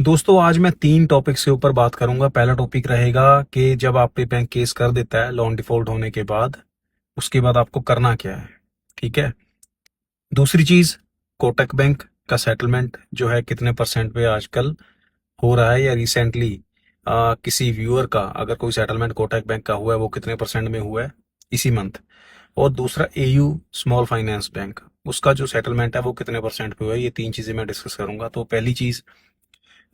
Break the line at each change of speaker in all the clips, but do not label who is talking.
दोस्तों आज मैं 3 टॉपिक्स के ऊपर बात करूंगा। पहला टॉपिक रहेगा कि जब आप पे बैंक केस कर देता है लोन डिफॉल्ट होने के बाद, उसके बाद आपको करना क्या है। ठीक है। दूसरी चीज, कोटक बैंक का सेटलमेंट जो है कितने परसेंट पे आजकल हो रहा है, या रिसेंटली किसी व्यूअर का अगर कोई सेटलमेंट कोटक बैंक का हुआ है वो कितने परसेंट में हुआ है इसी मंथ। और दूसरा एयू स्मॉल फाइनेंस बैंक, उसका जो सेटलमेंट है वो कितने परसेंट पे हुआ है। ये 3 चीजें मैं डिस्कस करूंगा। तो पहली चीज,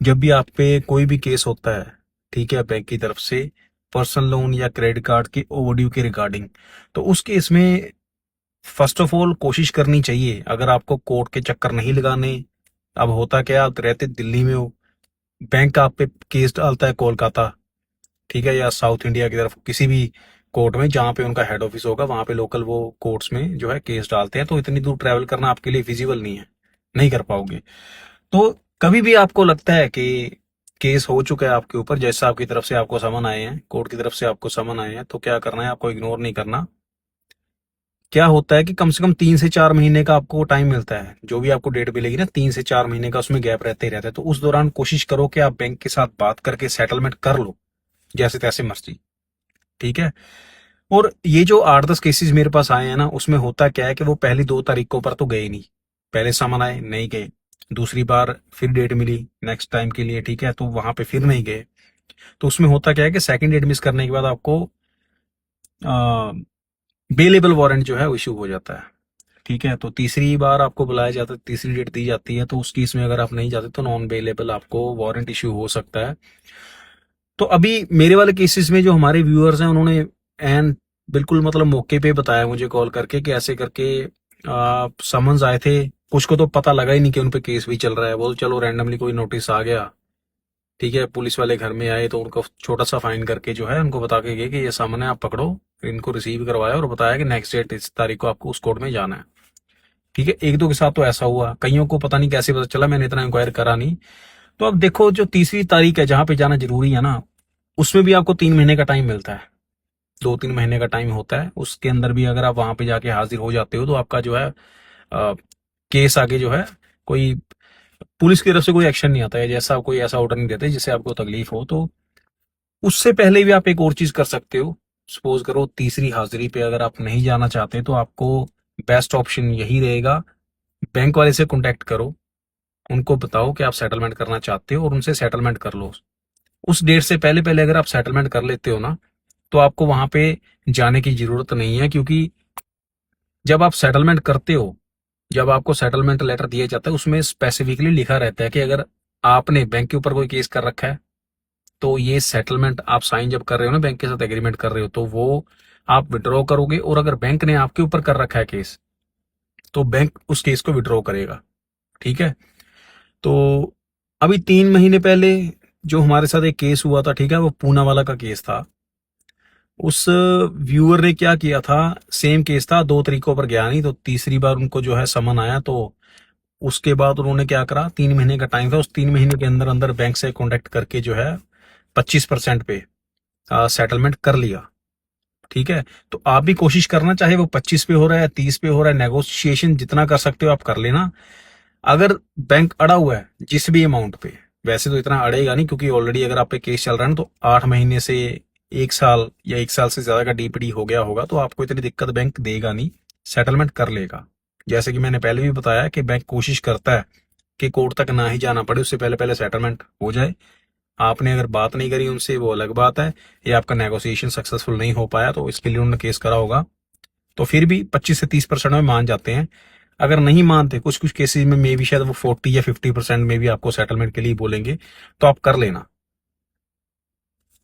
जब भी आप पे कोई भी केस होता है, ठीक है, बैंक की तरफ से पर्सनल लोन या क्रेडिट कार्ड के ओवरड्यू के रिगार्डिंग, तो उस केस में फर्स्ट ऑफ ऑल कोशिश करनी चाहिए, अगर आपको कोर्ट के चक्कर नहीं लगाने। अब होता क्या, आप रहते दिल्ली में हो, बैंक आप पे केस डालता है कोलकाता, ठीक है, या साउथ इंडिया की तरफ किसी भी कोर्ट में जहाँ पे उनका हेड ऑफिस होगा, वहां पे लोकल वो कोर्ट्स में जो है केस डालते हैं। तो इतनी दूर ट्रैवल करना आपके लिए फिजिबल नहीं है, नहीं कर पाओगे। तो कभी भी आपको लगता है कि केस हो चुका है आपके ऊपर, जैसा आपकी तरफ से आपको समन आए हैं, कोर्ट की तरफ से आपको समन आए हैं, तो क्या करना है, आपको इग्नोर नहीं करना। क्या होता है कि कम से कम 3 से 4 महीने का आपको टाइम मिलता है, जो भी आपको डेट मिलेगी ना, 3 से 4 महीने का उसमें गैप रहते ही रहता है। तो उस दौरान कोशिश करो कि आप बैंक के साथ बात करके सेटलमेंट कर लो, जैसे तैसे मर्जी। ठीक है। और ये जो 8-10 केसेस मेरे पास आए हैं ना, उसमें होता क्या है कि वो पहली 2 तारीखों पर तो गए नहीं, पहले सामान आए नहीं गए, दूसरी बार फिर डेट मिली नेक्स्ट टाइम के लिए, ठीक है, तो वहां पे फिर नहीं गए। तो उसमें होता क्या है कि सेकंड डेट मिस करने के बाद आपको बेलेबल वारंट जो है इशू हो जाता है। ठीक है। तो तीसरी बार आपको बुलाया जाता है, तीसरी डेट दी जाती है, तो उस केस में अगर आप नहीं जाते तो नॉन बेलेबल आपको वारंट इशू हो सकता है। तो अभी मेरे वाले केसेस में जो हमारे व्यूअर्स हैं, उन्होंने एन बिल्कुल मतलब मौके पे बताया मुझे कॉल करके कि ऐसे करके समन्स आए थे। कुछ को तो पता लगा ही नहीं कि उन पे केस भी चल रहा है। बोल चलो रैंडमली कोई नोटिस आ गया, ठीक है, पुलिस वाले घर में आए तो उनको छोटा सा फाइन करके जो है उनको बता के गए कि ये सामान है, आप पकड़ो। फिर इनको रिसीव करवाया और बताया कि नेक्स्ट डेट इस तारीख को आपको उस कोर्ट में जाना है। ठीक है। एक दो के साथ तो ऐसा हुआ, कईयों को पता नहीं कैसे पता चला, मैंने इतना इंक्वायर करा नहीं। तो अब देखो, जो तीसरी तारीख है जहां पे जाना जरूरी है ना, उसमें भी आपको 3 महीने का टाइम मिलता है। 2-3 महीने का टाइम होता है, उसके अंदर भी अगर आप वहां पे जाके हाजिर हो जाते हो तो आपका जो है केस आगे जो है, कोई पुलिस की तरफ से कोई एक्शन नहीं आता है, जैसा कोई ऐसा ऑर्डर नहीं देते जिससे आपको तकलीफ हो। तो उससे पहले भी आप एक और चीज कर सकते हो। सपोज करो तीसरी हाजिरी पे अगर आप नहीं जाना चाहते, तो आपको बेस्ट ऑप्शन यही रहेगा, बैंक वाले से कांटेक्ट करो, उनको बताओ कि आप सेटलमेंट करना चाहते हो और उनसे सेटलमेंट कर लो। उस डेट से पहले पहले अगर आप सेटलमेंट कर लेते हो ना, तो आपको वहां पे जाने की जरूरत नहीं है। क्योंकि जब आप सेटलमेंट करते हो, जब आपको सेटलमेंट लेटर दिया जाता है, उसमें स्पेसिफिकली लिखा रहता है कि अगर आपने बैंक के ऊपर कोई केस कर रखा है, तो ये सेटलमेंट आप साइन जब कर रहे हो ना, बैंक के साथ एग्रीमेंट कर रहे हो, तो वो आप विड्रॉ करोगे। और अगर बैंक ने आपके ऊपर कर रखा है केस, तो बैंक उस केस को विड्रॉ करेगा। ठीक है। तो अभी 3 महीने पहले जो हमारे साथ एक केस हुआ था, ठीक है, वो पूना वाला का केस था। उस व्यूअर ने क्या किया था, सेम केस था, 2 तरीकों पर गया नहीं, तो तीसरी बार उनको जो है समन आया। तो उसके बाद उन्होंने क्या करा, 3 महीने का टाइम था, उस 3 महीने के अंदर अंदर बैंक से कॉन्टेक्ट करके जो है 25% पे सेटलमेंट कर लिया। ठीक है। तो आप भी कोशिश करना, चाहे वो 25 पे हो रहा है, 30 पे हो रहा है, नेगोशिएशन जितना कर सकते हो आप कर लेना। अगर बैंक अड़ा हुआ है जिस भी अमाउंट पे, वैसे तो इतना अड़ेगा नहीं, क्योंकि ऑलरेडी अगर आप पे केस चल रहा है ना, तो 8 महीने से 1 साल या 1 साल से ज्यादा का डीपीडी हो गया होगा, तो आपको इतनी दिक्कत बैंक देगा नहीं, सेटलमेंट कर लेगा। जैसे कि मैंने पहले भी बताया कि बैंक कोशिश करता है कि कोर्ट तक ना ही जाना पड़े, उससे पहले पहले सेटलमेंट हो जाए। आपने अगर बात नहीं करी उनसे, वो अलग बात है, या आपका नेगोशिएशन सक्सेसफुल नहीं हो पाया, तो इसके लिए उन्होंने केस करा होगा, तो फिर भी 25 से 30% में मान जाते हैं। अगर नहीं मानते, कुछ कुछ केसेस में मे भी शायद वो 40 या 50% में भी आपको सेटलमेंट के लिए बोलेंगे, तो आप कर लेना।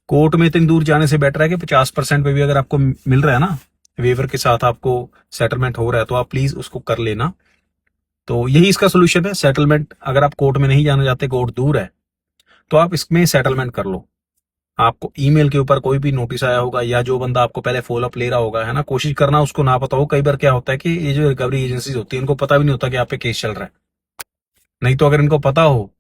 कोर्ट में इतनी दूर जाने से बेटर है कि 50% पे भी अगर आपको मिल रहा है ना, वेवर के साथ आपको सेटलमेंट हो रहा है, तो आप प्लीज उसको कर लेना। तो यही इसका सोल्यूशन है, सेटलमेंट। अगर आप कोर्ट में नहीं जाना चाहते, कोर्ट दूर है, तो आप इसमें सेटलमेंट कर लो। आपको ईमेल के ऊपर कोई भी नोटिस आया होगा, या जो बंदा आपको पहले फॉलोअप ले रहा होगा, है ना, कोशिश करना उसको ना पता हो। कई बार क्या होता है कि ये जो रिकवरी एजेंसीज होती है, इनको पता भी नहीं होता कि आप पे केस चल रहा है। नहीं तो अगर इनको पता हो,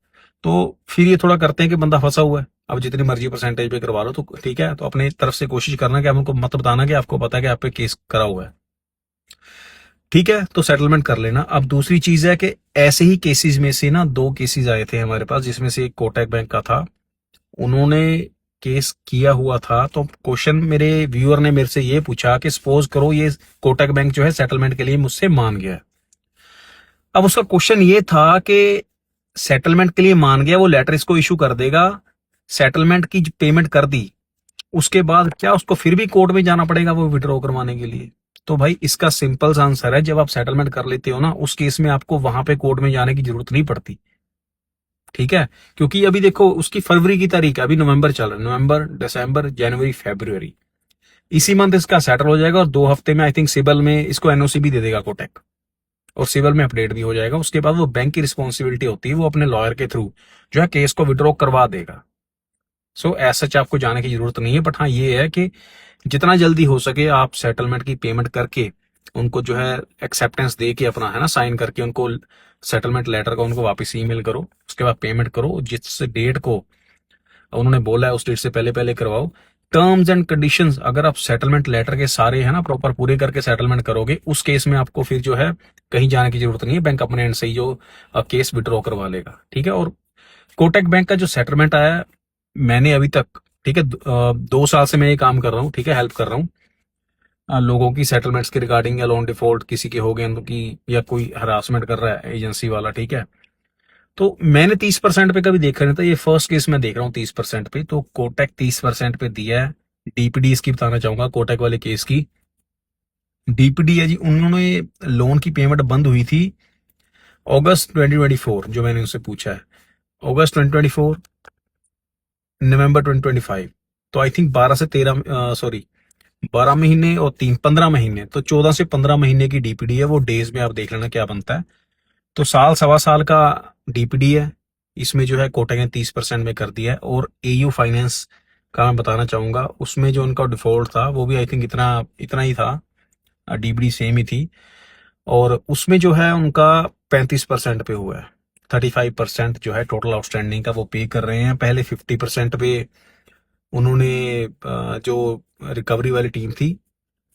तो फिर ये थोड़ा करते हैं कि बंदा फंसा हुआ है, अब जितनी मर्जी परसेंटेज पे करवा लो, तो ठीक है। तो अपनी तरफ से कोशिश करना कि आप उनको मत बताना कि आपको पता है कि आप पे केस करा हुआ है। ठीक है, तो सेटलमेंट कर लेना। अब दूसरी चीज है कि ऐसे ही केसेस में से ना 2 केसेस आए थे हमारे पास, जिसमें से एक कोटक बैंक का था। उन्होंने केस किया हुआ था, तो क्वेश्चन मेरे व्यूअर ने मेरे से ये पूछा कि सपोज करो ये कोटक बैंक जो है सेटलमेंट के लिए मुझसे मान गया। अब उसका क्वेश्चन ये था कि सेटलमेंट के लिए मान गया, वो लेटर इसको इशू कर देगा, सेटलमेंट की पेमेंट कर दी, उसके बाद क्या उसको फिर भी कोर्ट में जाना पड़ेगा वो विड्रॉ करवाने के लिए? तो भाई इसका सिंपल सा आंसर है, जब आप सेटलमेंट कर लेते हो ना, उस केस में आपको वहां पे कोर्ट में जाने की जरूरत नहीं पड़ती। ठीक है, क्योंकि अभी देखो उसकी फरवरी की तारीख है, अभी नवंबर चल रहा है, नवंबर, दिसंबर, जनवरी, फरवरी, इसी मंथ इसका सेटल हो जाएगा, और 2 हफ्ते में आई थिंक सिबल में इसको एनओसी भी दे देगा कोटेक, और सिविल में अपडेट भी हो जाएगा। उसके बाद वो बैंक की रिस्पॉन्सिबिलिटी होती है, वो अपने लॉयर के थ्रू जो है केस को विड्रॉ करवा देगा। सो ऐसा सच आपको जाने की जरूरत नहीं है, बट हाँ ये है कि जितना जल्दी हो सके आप सेटलमेंट की पेमेंट करके उनको जो है एक्सेप्टेंस दे के अपना है ना साइन करके उनको सेटलमेंट लेटर का उनको वापस ईमेल करो, उसके बाद पेमेंट करो, जिस डेट को उन्होंने बोला है उस डेट से पहले पहले करवाओ। टर्म्स एंड कंडीशंस अगर आप सेटलमेंट लेटर के सारे है ना प्रॉपर पूरे करके सेटलमेंट करोगे, उस केस में आपको फिर जो है कहीं जाने की जरूरत नहीं है, बैंक अपने एंड से ही जो केस विड्रॉ करवा लेगा। ठीक है, और कोटक बैंक का जो सेटलमेंट आया है, मैंने अभी तक, ठीक है, 2 साल से मैं ये काम कर रहा हूँ, ठीक है, हेल्प कर रहा हूँ लोगों की सेटलमेंट्स के रिगार्डिंग, या लोन डिफॉल्ट किसी के हो गए उनकी, या कोई हरासमेंट कर रहा है एजेंसी वाला। ठीक है, तो मैंने 30% पे कभी देखा नहीं था, ये फर्स्ट केस मैं देख रहा हूँ 30% पे, तो कोटक 30% पे दिया है। डीपीडी इसकी बताना चाहूंगा कोटक वाले केस की। डीपीडी है जी, उन्होंने लोन की पेमेंट बंद हुई थी अगस्त 2024, जो मैंने उनसे पूछा है, अगस्त 2024, नवंबर 2025, तो आई थिंक 12 से 13, सॉरी 12 महीने और 15 महीने, तो 14 से 15 महीने की डीपीडी है। वो डेज में आप देख लेना क्या बनता है। तो साल सवा साल का डीपीडी है, इसमें जो है कोटक ने 30% में कर दिया है। और एयू फाइनेंस का मैं बताना चाहूंगा, उसमें जो उनका डिफॉल्ट था वो भी आई थिंक इतना इतना ही था, डीपीडी सेम ही थी, और उसमें जो है उनका 35% पे हुआ है। 35% जो है टोटल आउटस्टैंडिंग का वो पे कर रहे हैं। पहले 50% पे उन्होंने जो रिकवरी वाली टीम थी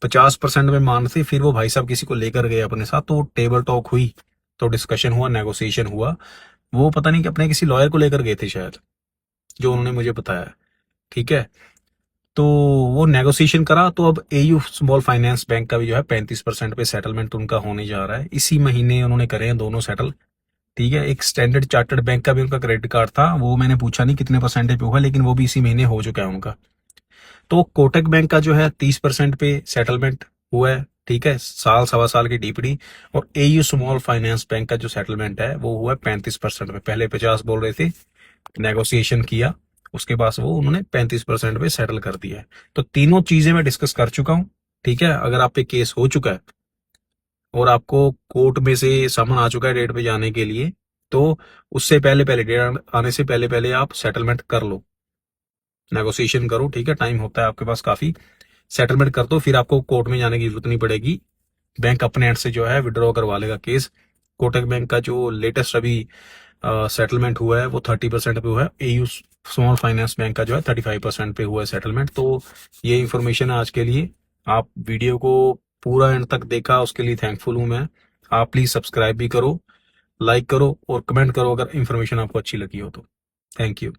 50% में मान थे, फिर वो भाई साहब किसी को लेकर गए अपने साथ, तो टेबल टॉक हुई, तो डिस्कशन हुआ, नेगोशिएशन हुआ। वो पता नहीं कि अपने किसी लॉयर को लेकर गए थे शायद, जो उन्होंने मुझे बताया। ठीक है, तो वो नेगोशिएशन करा, तो अब एयू स्मॉल फाइनेंस बैंक का भी जो है 35% पे सेटलमेंट उनका होने जा रहा है। इसी महीने उन्होंने करे हैं दोनों सेटल। ठीक है, एक स्टैंडर्ड चार्टर्ड बैंक का भी उनका क्रेडिट कार्ड था, वो मैंने पूछा नहीं कितने परसेंटेज पे हुआ, लेकिन वो भी इसी महीने हो चुका है उनका। तो कोटक बैंक का जो है 30% पे सेटलमेंट हुआ है। ठीक है, साल सवा साल की डीपीडी। और एयू स्मॉल फाइनेंस बैंक का जो सेटलमेंट है वो हुआ है 35% पे, पहले 50 बोल रहे थे, नेगोशिएशन किया, उसके बाद वो उन्होंने 35% पे सेटल कर दिया है। तो तीनों चीजें मैं डिस्कस कर चुका हूं। ठीक है, अगर आप पे केस हो चुका है और आपको कोर्ट में से समन आ चुका है डेट पे जाने के लिए, तो उससे पहले पहले डेट आने से पहले पहले आप सेटलमेंट कर लो, नेगोशिएशन करो। ठीक है, टाइम होता है आपके पास काफी, सेटलमेंट कर दो, फिर आपको कोर्ट में जाने की जरूरत नहीं पड़ेगी, बैंक अपने एंड से जो है विड्रॉ करवा लेगा केस। कोटक बैंक का जो लेटेस्ट अभी सेटलमेंट हुआ है वो 30% पे हुआ है। एयू स्मॉल फाइनेंस बैंक का जो है 35% पे हुआ है सेटलमेंट। तो ये इंफॉर्मेशन है आज के लिए। आप वीडियो को पूरा एंड तक देखा, उसके लिए थैंकफुल हूं मैं। आप प्लीज सब्सक्राइब भी करो, लाइक करो और कमेंट करो अगर इंफॉर्मेशन आपको अच्छी लगी हो तो। Thank you.